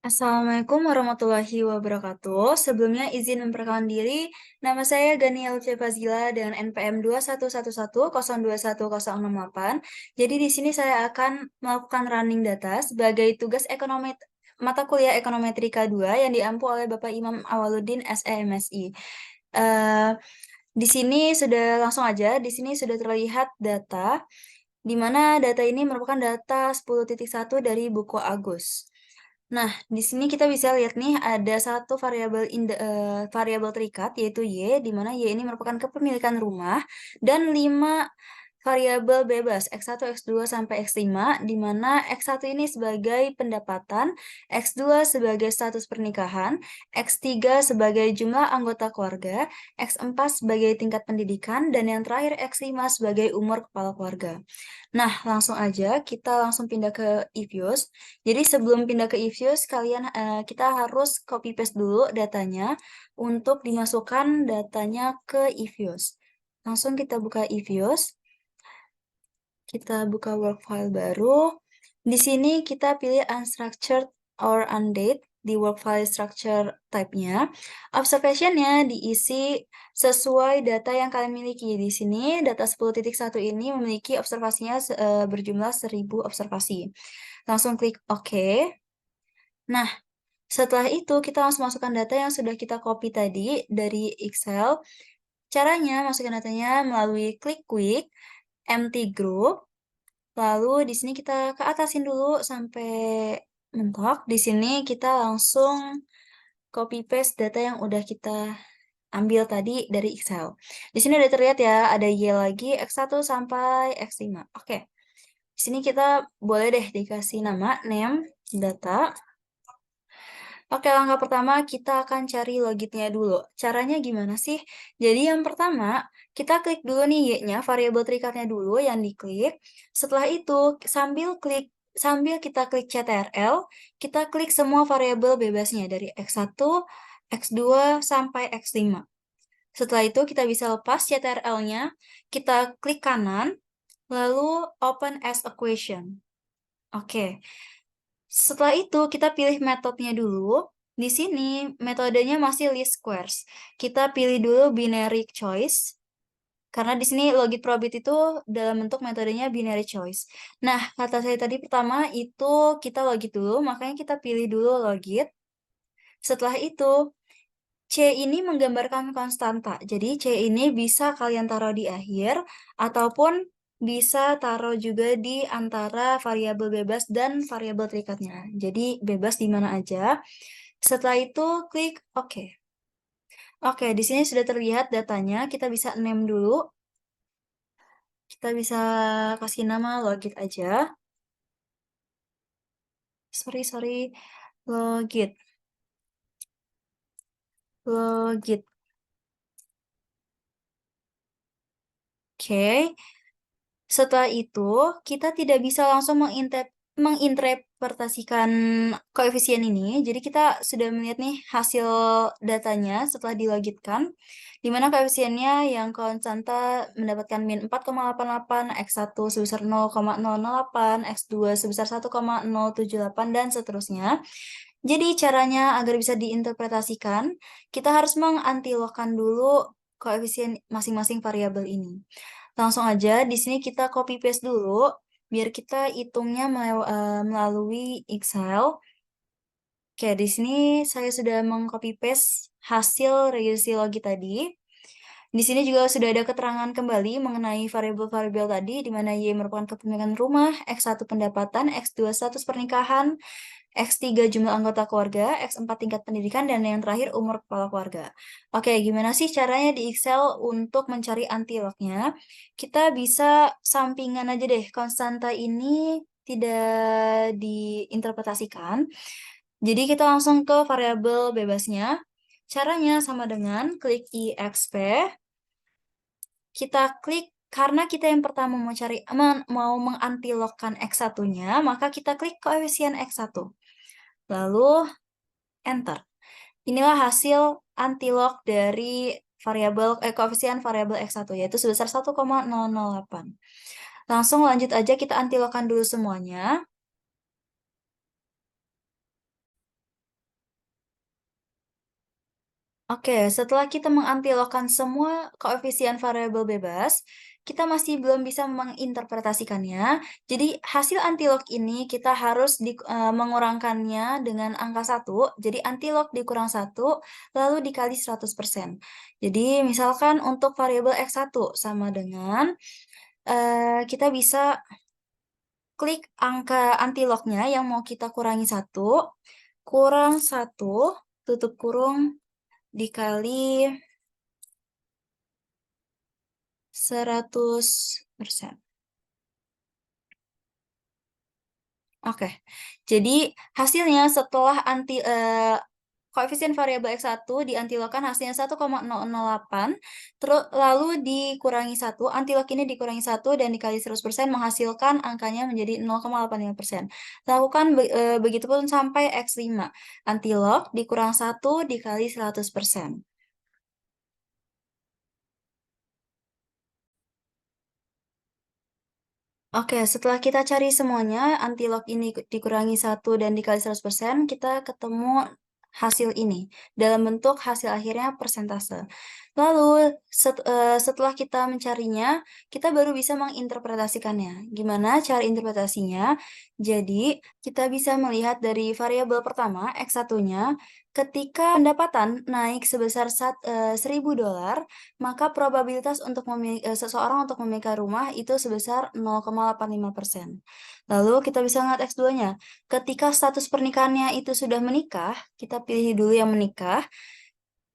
Assalamualaikum warahmatullahi wabarakatuh. Sebelumnya izin memperkenalkan diri, nama saya Ganiel C. Fazila dengan NPM 2111021068. Jadi di sini saya akan melakukan running data sebagai tugas ekonomi mata kuliah Ekonometrika 2 yang diampu oleh Bapak Imam Awaludin SEMSI. Eh, di sini sudah langsung aja, di sini sudah terlihat data, di mana data ini merupakan data 10.1 dari buku Agus. Nah, di sini kita bisa lihat nih ada satu variabel terikat yaitu Y, di mana Y ini merupakan kepemilikan rumah dan 5 variabel bebas X1, X2 sampai X5, di mana X1 ini sebagai pendapatan, X2 sebagai status pernikahan, X3 sebagai jumlah anggota keluarga, X4 sebagai tingkat pendidikan, dan yang terakhir X5 sebagai umur kepala keluarga. Nah, langsung aja kita langsung pindah ke EViews. Jadi sebelum pindah ke EViews, kita harus copy paste dulu datanya untuk dimasukkan datanya ke EViews. Langsung kita buka EViews. Kita buka work file baru. Di sini kita pilih unstructured or undate di work file structure type-nya. Observation-nya diisi sesuai data yang kalian miliki. Di sini data 10.1 ini memiliki observasinya berjumlah 1000 observasi. Langsung klik OK. Nah, setelah itu kita langsung masukkan data yang sudah kita copy tadi dari Excel. Caranya masukkan datanya melalui klik quick, empty group, lalu di sini kita ke atasin dulu sampai mentok. Di sini kita langsung copy paste data yang udah kita ambil tadi dari Excel. Di sini udah terlihat ya, ada Y lagi X1 sampai X5. Oke. Di sini kita boleh deh dikasih nama name data. Oke, langkah pertama kita akan cari logitnya dulu. Caranya gimana sih? Jadi yang pertama, kita klik dulu nih Y-nya, variabel terikatnya dulu yang diklik. Setelah itu, sambil kita klik CTRL, kita klik semua variabel bebasnya dari X1, X2, sampai X5. Setelah itu kita bisa lepas CTRL-nya, kita klik kanan, lalu open as a question. Oke. Setelah itu, kita pilih metodenya dulu. Di sini, metodenya masih least squares. Kita pilih dulu binary choice. Karena di sini logit probit itu dalam bentuk metodenya binary choice. Nah, kata saya tadi pertama itu kita logit dulu, makanya kita pilih dulu logit. Setelah itu, C ini menggambarkan konstanta. Jadi, C ini bisa kalian taruh di akhir, ataupun bisa taruh juga di antara variabel bebas dan variabel terikatnya. Jadi, bebas di mana aja. Setelah itu, klik OK. Oke, di sini sudah terlihat datanya. Kita bisa name dulu. Kita bisa kasih nama logit aja. Sorry. Logit. Oke. Setelah itu, kita tidak bisa langsung menginterpretasikan koefisien ini. Jadi kita sudah melihat nih hasil datanya setelah dilogitkan, di mana koefisiennya yang konstanta mendapatkan min 4,88, X1 sebesar 0,008, X2 sebesar 1,078, dan seterusnya. Jadi caranya agar bisa diinterpretasikan, kita harus mengantilogkan dulu koefisien masing-masing variabel ini. Langsung aja di sini kita copy paste dulu biar kita hitungnya melalui Excel. Oke, di sini saya sudah mengcopy paste hasil regresi logit tadi. Di sini juga sudah ada keterangan kembali mengenai variabel-variabel tadi, di mana Y merupakan kepemilikan rumah, X1 pendapatan, X2 status pernikahan, X3 jumlah anggota keluarga, X4 tingkat pendidikan, dan yang terakhir umur kepala keluarga. Oke, gimana sih caranya di Excel untuk mencari antilognya? Kita bisa sampingan aja deh, konstanta ini tidak diinterpretasikan. Jadi kita langsung ke variabel bebasnya. Caranya sama dengan klik IXP, kita klik karena kita yang pertama mau mengantilogkan X1-nya, maka kita klik koefisien X1. Lalu enter. Inilah hasil antilog dari koefisien variabel X1 yaitu sebesar 1,008. Langsung lanjut aja kita antilogkan dulu semuanya. Oke, setelah kita mengantilogkan semua koefisien variabel bebas, kita masih belum bisa menginterpretasikannya. Jadi hasil antilog ini kita harus mengurangkannya dengan angka 1. Jadi antilog dikurang 1, lalu dikali 100%. Jadi misalkan untuk variabel X1 sama dengan, kita bisa klik angka antilognya yang mau kita kurangi 1, kurang 1, tutup kurung, dikali 100%. Oke. Jadi hasilnya setelah koefisien variabel X1 diantilogkan hasilnya 1,008, lalu dikurangi 1, antilog ini dikurangi 1 dan dikali 100% menghasilkan angkanya menjadi 0,85%. Lakukan begitupun sampai X5. Antilog dikurang 1 dikali 100%. Oke, setelah kita cari semuanya, antilog ini dikurangi 1 dan dikali 100%, kita ketemu hasil ini, dalam bentuk hasil akhirnya persentase. Lalu, setelah kita mencarinya, kita baru bisa menginterpretasikannya. Gimana cara interpretasinya? Jadi, kita bisa melihat dari variabel pertama, X1-nya, ketika pendapatan naik sebesar $1.000, maka probabilitas untuk seseorang untuk memiliki rumah itu sebesar 0,85%. Lalu kita bisa lihat X2-nya. Ketika status pernikahannya itu sudah menikah, kita pilih dulu yang menikah,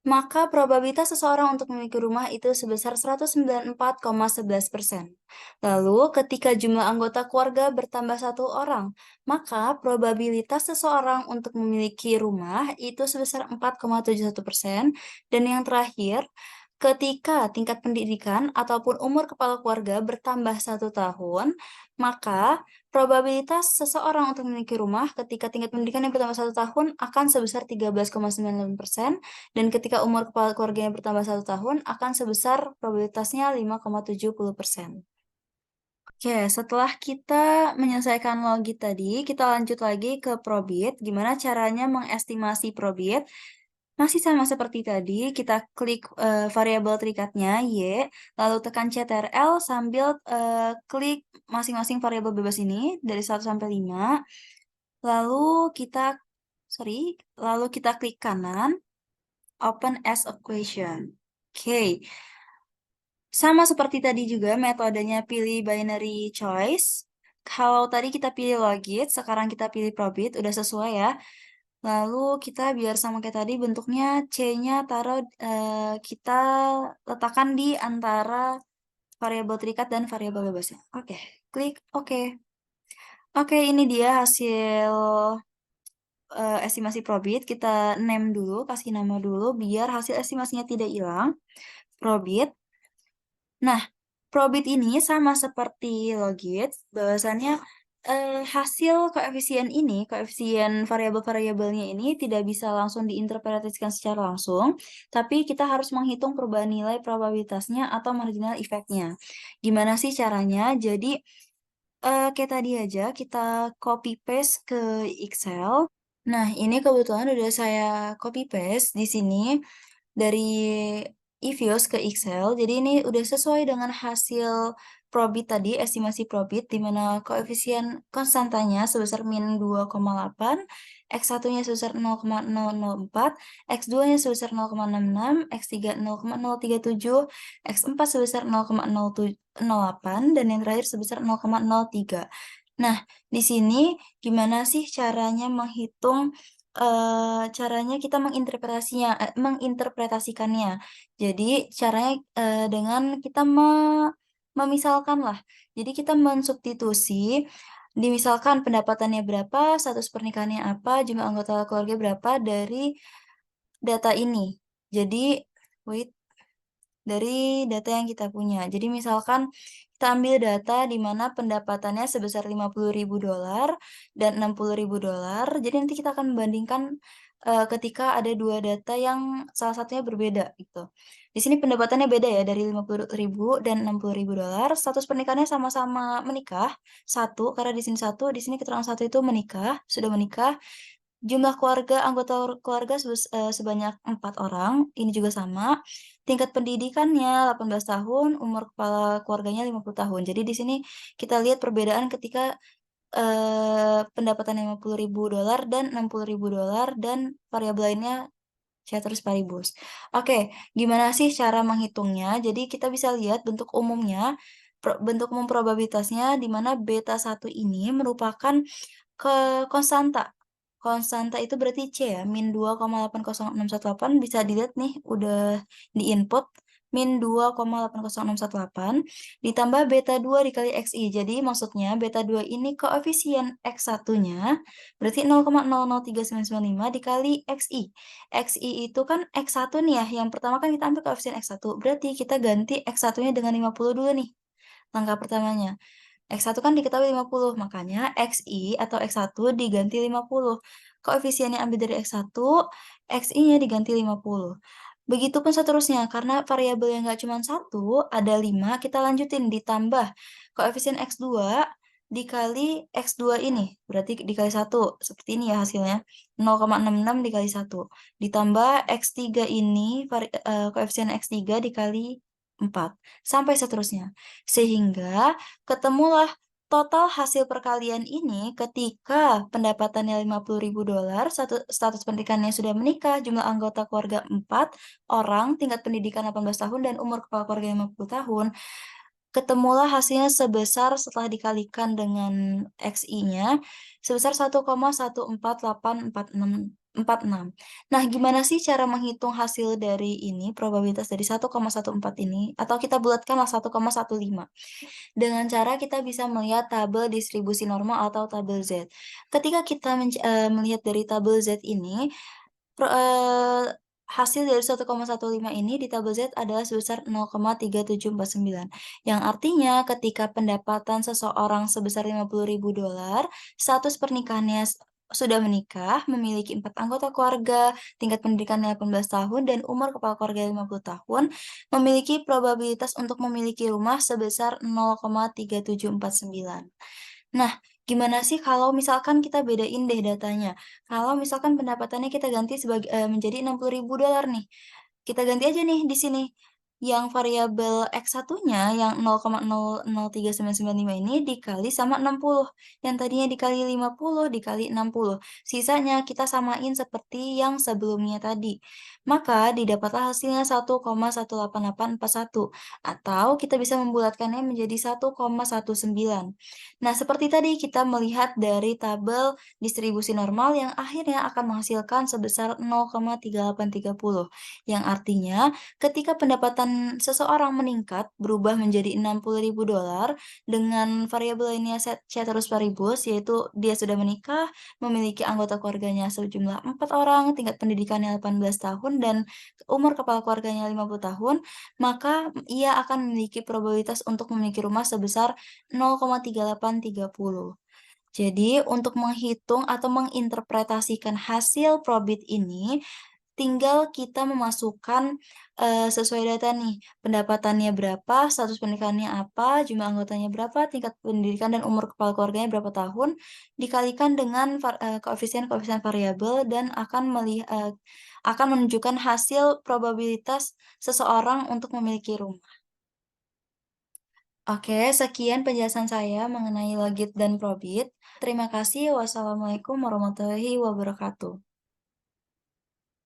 maka probabilitas seseorang untuk memiliki rumah itu sebesar 194,11%. Lalu, ketika jumlah anggota keluarga bertambah 1 orang, maka probabilitas seseorang untuk memiliki rumah itu sebesar 4,71%. Dan yang terakhir, ketika tingkat pendidikan ataupun umur kepala keluarga bertambah 1 tahun, maka probabilitas seseorang untuk memiliki rumah ketika tingkat pendidikannya bertambah 1 tahun akan sebesar 13,98%. Dan ketika umur kepala keluarganya bertambah 1 tahun, akan sebesar probabilitasnya 5,70%. Oke, setelah kita menyelesaikan logit tadi, kita lanjut lagi ke probit. Gimana caranya mengestimasi probit? Masih sama seperti tadi, kita klik variabel terikatnya Y, lalu tekan CTRL sambil klik masing-masing variabel bebas ini dari 1 sampai 5. Lalu kita klik kanan, open as equation. Oke, sama seperti tadi juga metodenya pilih binary choice. Kalau tadi kita pilih logit, sekarang kita pilih probit, udah sesuai ya. Lalu kita biar sama kayak tadi bentuknya C-nya kita letakkan di antara variabel terikat dan variabel bebasnya. Oke, klik oke. Oke, ini dia hasil estimasi probit. Kita name dulu, kasih nama dulu biar hasil estimasinya tidak hilang. Probit. Nah, probit ini sama seperti logit, bahwasannya hasil koefisien variabel-variabelnya ini tidak bisa langsung diinterpretasikan secara langsung, tapi kita harus menghitung perubahan nilai probabilitasnya atau marginal effect-nya. Gimana sih caranya? Jadi, kayak tadi aja, kita copy paste ke Excel. Nah, ini kebetulan udah saya copy paste di sini dari EViews ke Excel. Jadi ini udah sesuai dengan hasil probit tadi, estimasi probit, di mana koefisien konstantanya sebesar min 2,8, X1-nya sebesar 0,004, X2-nya sebesar 0,66, X3 0,037, X4 sebesar 0,008, dan yang terakhir sebesar 0,03. Nah, di sini gimana sih caranya caranya kita menginterpretasikannya. Jadi caranya dengan kita memisalkan lah. Jadi kita mensubstitusi, dimisalkan pendapatannya berapa, status pernikahannya apa, jumlah anggota keluarga berapa dari data ini. Jadi, wait, dari data yang kita punya. Jadi misalkan kita ambil data di mana pendapatannya sebesar $50.000 dan $60.000. Jadi nanti kita akan membandingkan ketika ada dua data yang salah satunya berbeda gitu. Di sini pendapatannya beda ya dari $50.000 dan $60.000. Status pernikahannya sama-sama menikah, satu karena di sini satu, di sini keterangan satu itu menikah, sudah menikah. Jumlah anggota keluarga sebanyak 4 orang, ini juga sama. Tingkat pendidikannya 18 tahun, umur kepala keluarganya 50 tahun. Jadi di sini kita lihat perbedaan ketika, pendapatan $50.000 dan $60.000 dan variabel lainnya ceteris paribus. Oke, gimana sih cara menghitungnya? Jadi kita bisa lihat bentuk umumnya, bentuk umum probabilitasnya di mana beta 1 ini merupakan konstanta. Konstanta itu berarti C ya, -2,80618 bisa dilihat nih udah di-input, -2,80618 ditambah beta 2 dikali XI. Jadi maksudnya beta 2 ini koefisien X1-nya berarti 0,003995 dikali XI. XI itu kan X1 nih ya, yang pertama kan kita ambil koefisien X1, berarti kita ganti X1-nya dengan 50 dulu nih, langkah pertamanya. X1 kan diketahui 50, makanya XI atau X1 diganti 50. Koefisiennya ambil dari X1, XI-nya diganti 50. Begitupun seterusnya, karena variabel yang nggak cuma satu, ada 5, kita lanjutin ditambah koefisien X2 dikali X2 ini, berarti dikali 1, seperti ini ya hasilnya, 0,66 dikali 1, ditambah X3 ini, koefisien X3 dikali 4, sampai seterusnya. Sehingga ketemulah total hasil perkalian ini ketika pendapatannya $50.000, status pendidikannya sudah menikah, jumlah anggota keluarga 4 orang, tingkat pendidikan 18 tahun, dan umur kepala keluarga 50 tahun. Ketemulah hasilnya sebesar setelah dikalikan dengan XI-nya, sebesar 1,148846. Nah, gimana sih cara menghitung hasil dari ini, probabilitas dari 1,14 ini, atau kita bulatkanlah 1,15. Dengan cara kita bisa melihat tabel distribusi normal atau tabel Z. Ketika kita melihat dari tabel Z ini, hasil dari 1,15 ini di tabel Z adalah sebesar 0,3749, yang artinya ketika pendapatan seseorang sebesar $50.000, status pernikahannya sudah menikah, memiliki 4 anggota keluarga, tingkat pendidikannya 18 tahun, dan umur kepala keluarga 50 tahun, memiliki probabilitas untuk memiliki rumah sebesar 0,3749. Nah, gimana sih kalau misalkan kita bedain deh datanya? Kalau misalkan pendapatannya kita ganti menjadi $60.000 nih, kita ganti aja nih di sini, yang variabel X1-nya yang 0,003995 ini dikali sama 60, yang tadinya dikali 50 dikali 60. Sisanya kita samain seperti yang sebelumnya tadi. Maka didapatlah hasilnya 1,18841, atau kita bisa membulatkannya menjadi 1,19. Nah, seperti tadi kita melihat dari tabel distribusi normal yang akhirnya akan menghasilkan sebesar 0,3830, yang artinya ketika pendapatan seseorang meningkat berubah menjadi $60.000 dengan variabel lainnya ceteris paribus, yaitu dia sudah menikah, memiliki anggota keluarganya sejumlah 4 orang, tingkat pendidikannya 18 tahun, dan umur kepala keluarganya 50 tahun, maka ia akan memiliki probabilitas untuk memiliki rumah sebesar 0,3830. Jadi, untuk menghitung atau menginterpretasikan hasil probit ini, tinggal kita memasukkan, sesuai data nih, pendapatannya berapa, status pernikahannya apa, jumlah anggotanya berapa, tingkat pendidikan dan umur kepala keluarganya berapa tahun, dikalikan dengan koefisien-koefisien variabel dan akan menunjukkan hasil probabilitas seseorang untuk memiliki rumah. Oke, sekian penjelasan saya mengenai logit dan probit. Terima kasih. Wassalamualaikum warahmatullahi wabarakatuh.